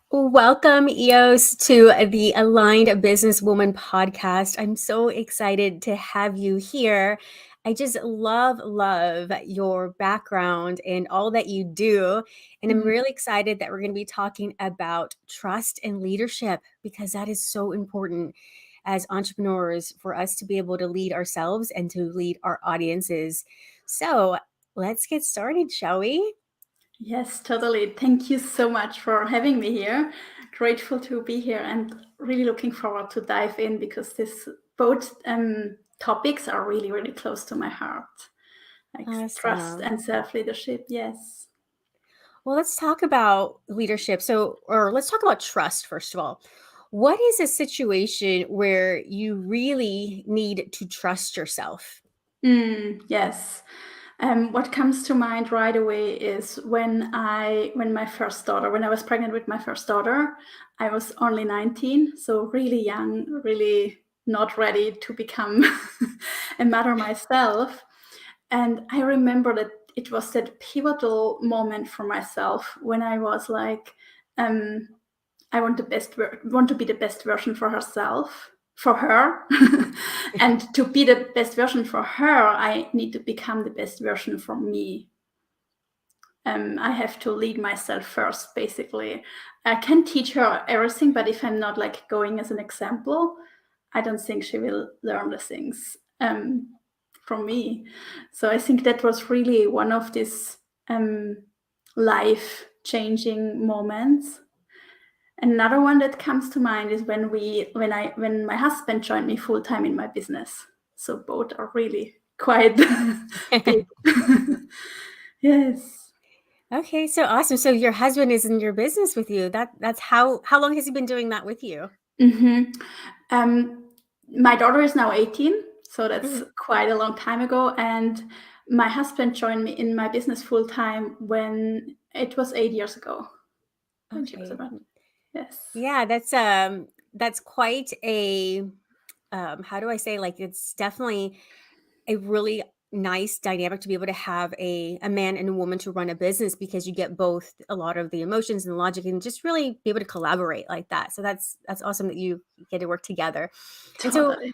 Welcome, Eos, to the Aligned Businesswoman podcast. I'm so excited to have you here. I just love your background and all that you do. And I'm Mm. really excited that we're going to be talking about trust and leadership because that is so important as entrepreneurs for us to be able to lead ourselves and to lead our audiences. So let's get started, shall we? Yes, totally. Thank you so much for having me here. Grateful to be here and really looking forward to dive in because this both topics are really close to my heart, like trust Awesome. and self-leadership. Yes. Well, let's talk about leadership. Or let's talk about trust, first of all. What is a situation where you really need to trust yourself? Yes. What comes to mind right away is when I was pregnant with my first daughter, I was only 19, so really young, really not ready to become a mother myself. And I remember that it was that pivotal moment for myself when I was like, um, I want to be the best version for herself, for her. And to be the best version for her, I need to become the best version for me. I have to lead myself first, basically. I can teach her everything, but if I'm not like going as an example, I don't think she will learn the things from me. So I think that was really one of these life changing moments. Another one that comes to mind is when my husband joined me full time in my business. So both are really quite big. Yes. Okay, so awesome. So your husband is in your business with you. That's how long has he been doing that with you? hmm Um, my daughter is now 18, so that's Mhm. quite a long time ago. And my husband joined me in my business full time when it was 8 years ago. When she was Okay. about, yes. Yeah, that's quite a how do I say, like, it's definitely a really nice dynamic to be able to have a man and a woman to run a business because you get both a lot of the emotions and the logic and just really be able to collaborate like that. So that's awesome that you get to work together. And so Totally.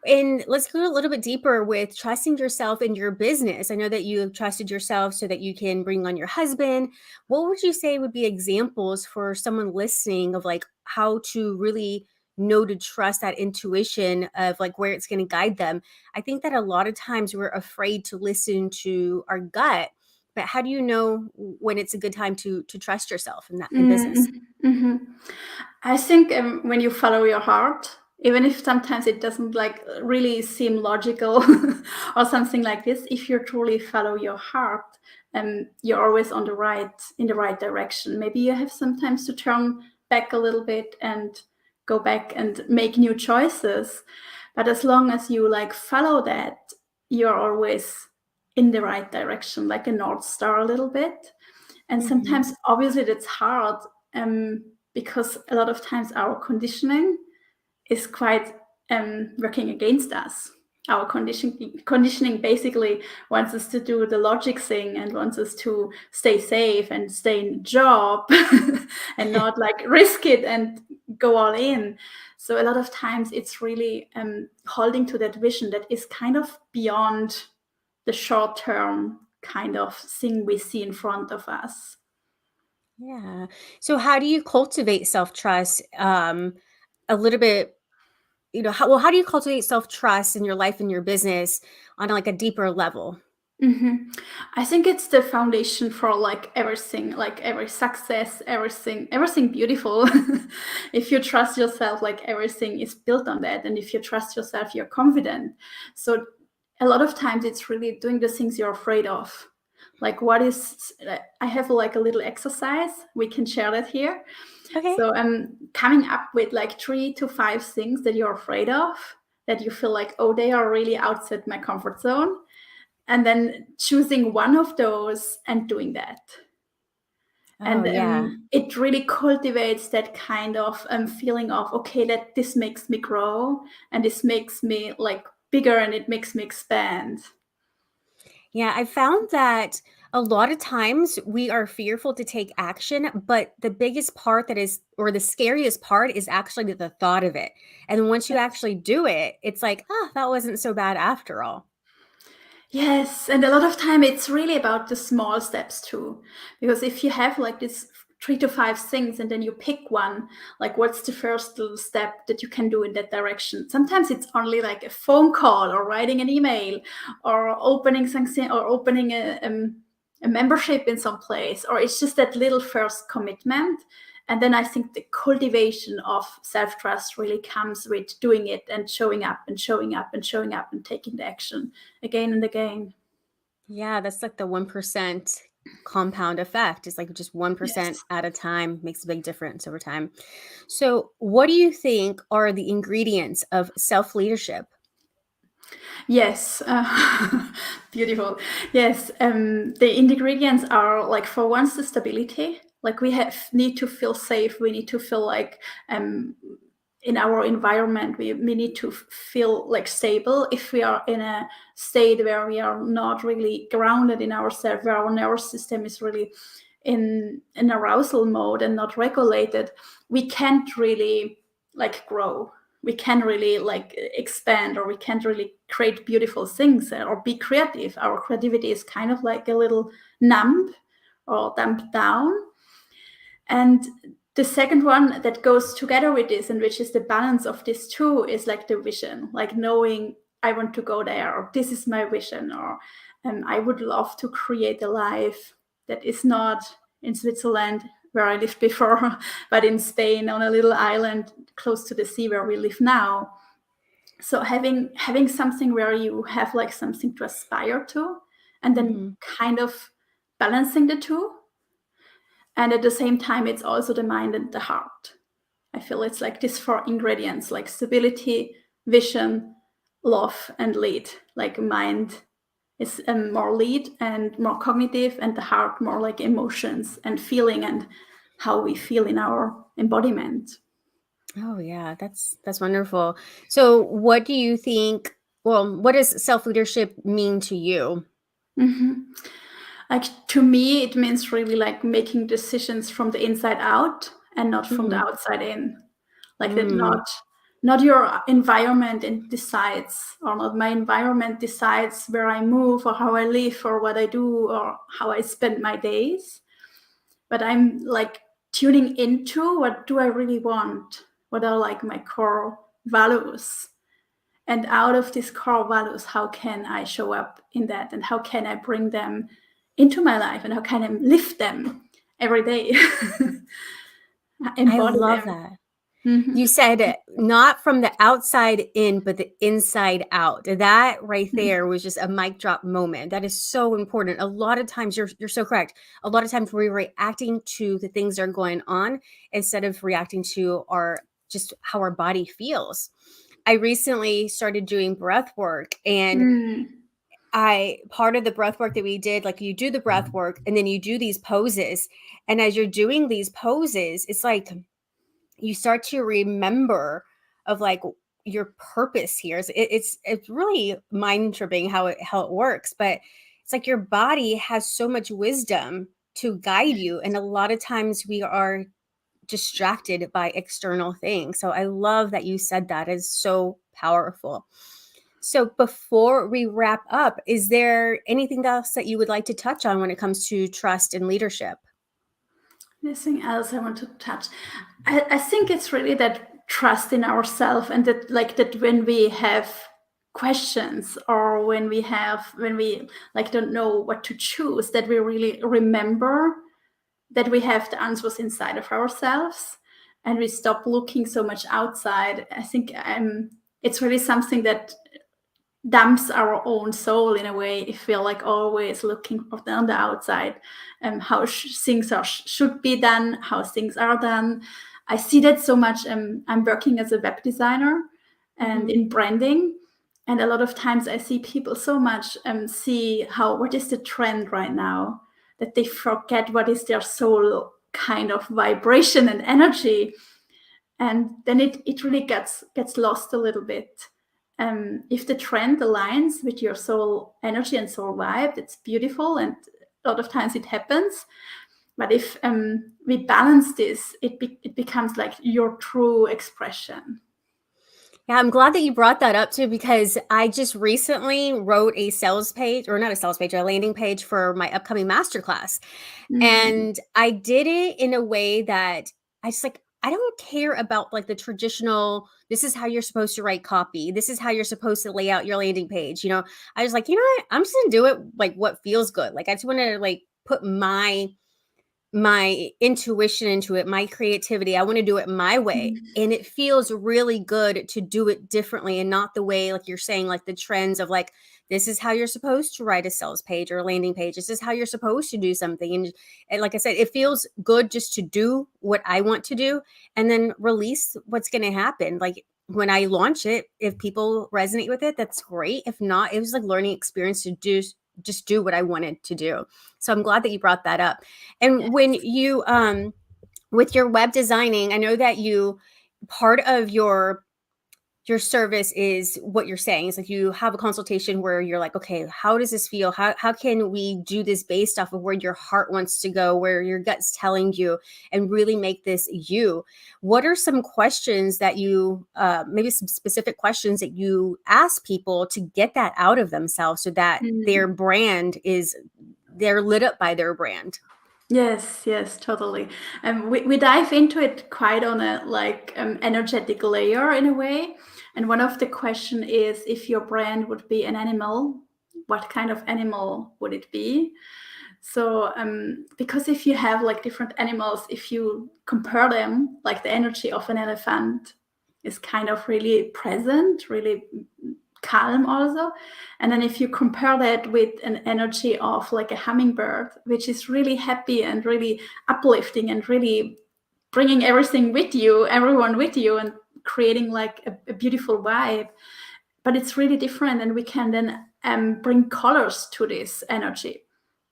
and let's go a little bit deeper with trusting yourself in your business. I know that you have trusted yourself so that you can bring on your husband. What would you say would be examples for someone listening of like how to really know to trust that intuition of like where it's going to guide them? I think that a lot of times we're afraid to listen to our gut, but how do you know when it's a good time to trust yourself in that in business? Mm-hmm. I think when you follow your heart, even if sometimes it doesn't like really seem logical or something like this, if you truly follow your heart, you're always on the right in the right direction. Maybe you have sometimes to turn back a little bit and go back and make new choices. But as long as you like follow that, you're always in the right direction, like a North Star a little bit. And Mhm. sometimes, obviously, that's hard because a lot of times our conditioning is quite working against us. Our conditioning basically wants us to do the logic thing and wants us to stay safe and stay in a job and not like risk it and go all in. So a lot of times it's really holding to that vision that is kind of beyond the short term kind of thing we see in front of us. Yeah. So how do you cultivate self-trust a little bit, how do you cultivate self-trust in your life and your business on like a deeper level? hmm I think it's the foundation for like everything, like every success, everything beautiful. If you trust yourself, like everything is built on that. And if you trust yourself, you're confident. So a lot of times it's really doing the things you're afraid of. Like what is, I have like a little exercise. We can share that here. Okay. So I'm coming up with like 3 to 5 things that you're afraid of, that you feel like, oh, they are really outside my comfort zone, and then choosing one of those and doing that. Oh, And yeah. it really cultivates that kind of feeling of, okay, that this makes me grow and this makes me like bigger and it makes me expand. Yeah, I found that A lot of times we are fearful to take action, but the biggest part that is, or the scariest part is actually the thought of it. And then once you actually do it, it's like, ah, that wasn't so bad after all. Yes, and a lot of time it's really about the small steps too. Because if you have like this 3 to 5 things and then you pick one, like what's the first little step that you can do in that direction? Sometimes it's only like a phone call or writing an email or opening something or opening a membership in some place, or it's just that little first commitment. And then I think the cultivation of self trust really comes with doing it and showing up and showing up and showing up and taking the action again and again. Yeah, that's like the 1% compound effect. It's like just 1% Yes. at a time makes a big difference over time. So, what do you think are the ingredients of self leadership? Yes, beautiful. Yes, the ingredients are like for once the stability. Like we have need to feel safe. We need to feel like um, in our environment. We need to feel like stable. If we are in a state where we are not really grounded in ourselves, where our nervous system is really in arousal mode and not regulated, we can't really like grow. We can't really like expand, or we can't really create beautiful things or be creative. Our creativity is kind of like a little numb or dumped down. And the second one that goes together with this, and which is the balance of these two, is like the vision, like knowing I want to go there, or this is my vision, or I would love to create a life that is not in Switzerland where I lived before, but in Spain on a little island close to the sea where we live now. So having something where you have like something to aspire to, and then Mhm. kind of balancing the two, and at the same time it's also the mind and the heart. I feel it's like these four ingredients, like stability, vision, love, and lead. Like mind is more lead and more cognitive, and the heart more like emotions and feeling and how we feel in our embodiment. Oh yeah, that's wonderful. So, what do you think, well, what does self-leadership mean to you? Mhm. Like to me, it means really like making decisions from the inside out and not from the Mhm. outside in. Like that, Mm. not your environment and decides, or not my environment decides where I move or how I live or what I do or how I spend my days. But I'm like tuning into what do I really want? What are like my core values? And out of these core values, how can I show up in that, and how can I bring them into my life, and how can I live them every day? I Embody love them. that. Mhm. You said it, not from the outside in, but the inside out. That right there was just a mic drop moment. That is so important. A lot of times you're so correct. A lot of times we're reacting to the things that are going on instead of reacting to our just how our body feels. I recently started doing breath work, and Mm. I part of the breath work that we did, like you do the breath work and then you do these poses. And as you're doing these poses, it's like you start to remember of like your purpose here. It's really mind tripping how it works, but it's like your body has so much wisdom to guide you, and a lot of times we are distracted by external things. So I love that you said that. It's so powerful. So before we wrap up, is there anything else that you would like to touch on when it comes to trust and leadership? Anything else I want to touch? I think it's really that trust in ourselves, and that like that when we have questions, or when we like don't know what to choose, that we really remember that we have the answers inside of ourselves, and we stop looking so much outside. I think it's really something that dumps our own soul in a way if we're like always looking on the outside, how things should be done, how things are done. I see that so much. I'm working as a web designer and Mhm. in branding, and a lot of times I see people so much see how what is the trend right now, that they forget what is their soul kind of vibration and energy, and then it really gets lost a little bit. If the trend aligns with your soul energy and soul vibe, it's beautiful, and a lot of times it happens. But if we balance this, it becomes like your true expression. Yeah, I'm glad that you brought that up too, because I just recently wrote a sales page, or not a sales page, a landing page for my upcoming masterclass. Mm. And I did it in a way that I just like, I don't care about like the traditional, this is how you're supposed to write copy. This is how you're supposed to lay out your landing page. I was like, you know what? I'm just gonna do it like what feels good. Like I just want to like put my intuition into it, my creativity. I want to do it my way. Mm. And it feels really good to do it differently and not the way, like you're saying, like the trends of like, this is how you're supposed to write a sales page or a landing page. This is how you're supposed to do something. And like I said, it feels good just to do what I want to do and then release what's going to happen. Like when I launch it, if people resonate with it, that's great. If not, it was like learning experience to just do what I wanted to do. So I'm glad that you brought that up. And when Yes. you with your web designing, I know that you part of your service is what you're saying. It's like you have a consultation where you're like, okay, how does this feel? How can we do this based off of where your heart wants to go, where your gut's telling you, and really make this you? What are some questions that you maybe some specific questions that you ask people to get that out of themselves so that their Mm. brand is they're lit up by their brand? Yes, totally. We dive into it quite on a like energetic layer in a way. And one of the question is if your brand would be an animal, what kind of animal would it be? So because if you have like different animals, if you compare them, like the energy of an elephant is kind of really present, really calm also. And then if you compare that with an energy of like a hummingbird, which is really happy and really uplifting and really bringing everything with you, everyone with you, and creating like a beautiful vibe. But it's really different, and we can then bring colors to this energy.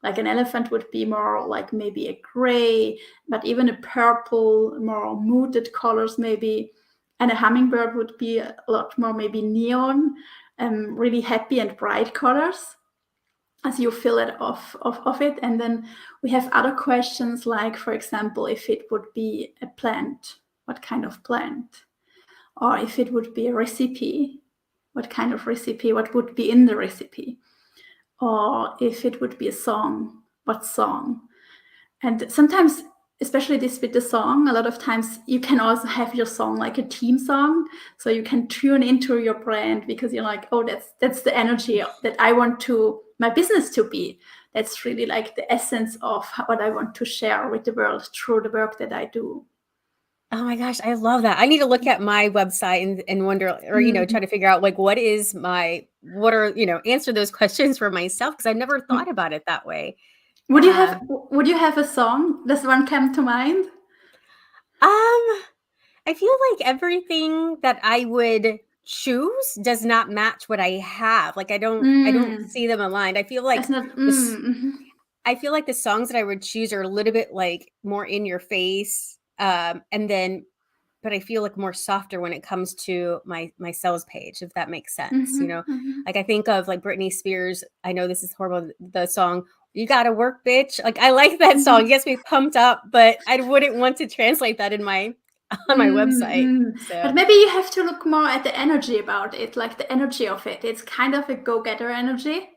Like an elephant would be more like maybe a gray, but even a purple, more muted colors maybe. And a hummingbird would be a lot more maybe neon, really happy and bright colors as you feel it of it. And then we have other questions like, for example, if it would be a plant, what kind of plant? Or if it would be a recipe, what kind of recipe, what would be in the recipe? Or if it would be a song, what song? And sometimes, especially this with the song, a lot of times you can also have your song like a team song. So you can tune into your brand because you're like, oh, that's the energy that I want to my business to be. That's really like the essence of what I want to share with the world through the work that I do. Oh my gosh, I love that. I need to look at my website and wonder, or try Mm. to figure out like what are, answer those questions for myself because I've never thought about it that way. Yeah. Would you have a song? Does one come to mind? I feel like everything that I would choose does not match what I have. Like I don't Mm. see them aligned. It's not. Mhm. I feel like the songs that I would choose are a little bit like more in your face. And then but I feel like more softer when it comes to my sales page, if that makes sense. Mhm. Mhm. Like I think of like Britney Spears. I know this is horrible. The song "You Gotta Work, Bitch." Like I like that song. It Mhm. gets me pumped up, but I wouldn't want to translate that in my on my website. But So maybe you have to look more at the energy about it, like the energy of it. It's kind of a go-getter energy.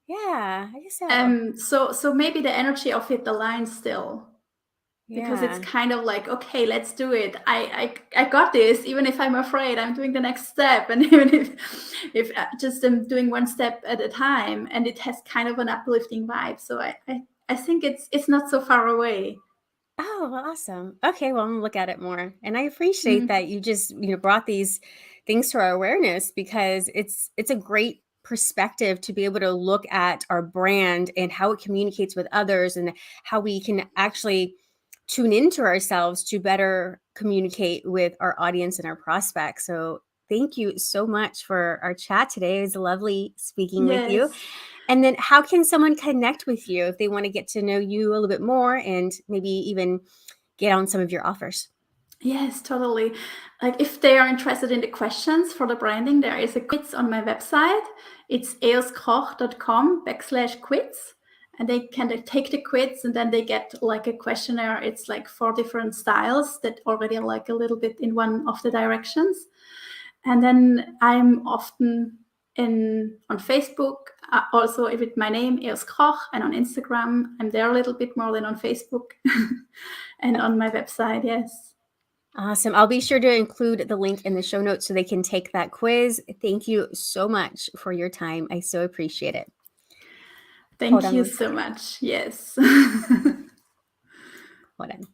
yeah, I guess so. So maybe the energy of it aligns still because it's Yeah. kind of like, okay, let's do it. I got this. Even if I'm afraid, I'm doing the next step, and even if just I'm doing one step at a time, and it has kind of an uplifting vibe. So I think it's not so far away. Oh, well, awesome. Okay, well, I'm gonna look at it more. And I appreciate Mm. that you just, brought these things to our awareness because it's a great perspective to be able to look at our brand and how it communicates with others and how we can actually tune into ourselves to better communicate with our audience and our prospects. So thank you so much for our chat today. It was lovely speaking with you. Yes. And then how can someone connect with you if they want to get to know you a little bit more and maybe even get on some of your offers? Yes, totally. Like if they are interested in the questions for the branding, there is a quiz on my website. It's eoskoch.com/quiz. and they can take the quiz, and then they get like a questionnaire. It's like 4 different styles that already are like a little bit in one of the directions. And then I'm often on Facebook, also with my name, Eos Koch, and on Instagram. I'm there a little bit more than on Facebook, and on my website, yes. Awesome. I'll be sure to include the link in the show notes so they can take that quiz. Thank you so much for your time. I so appreciate it. Hold Thank on you one so second. much. Yes. Hold on.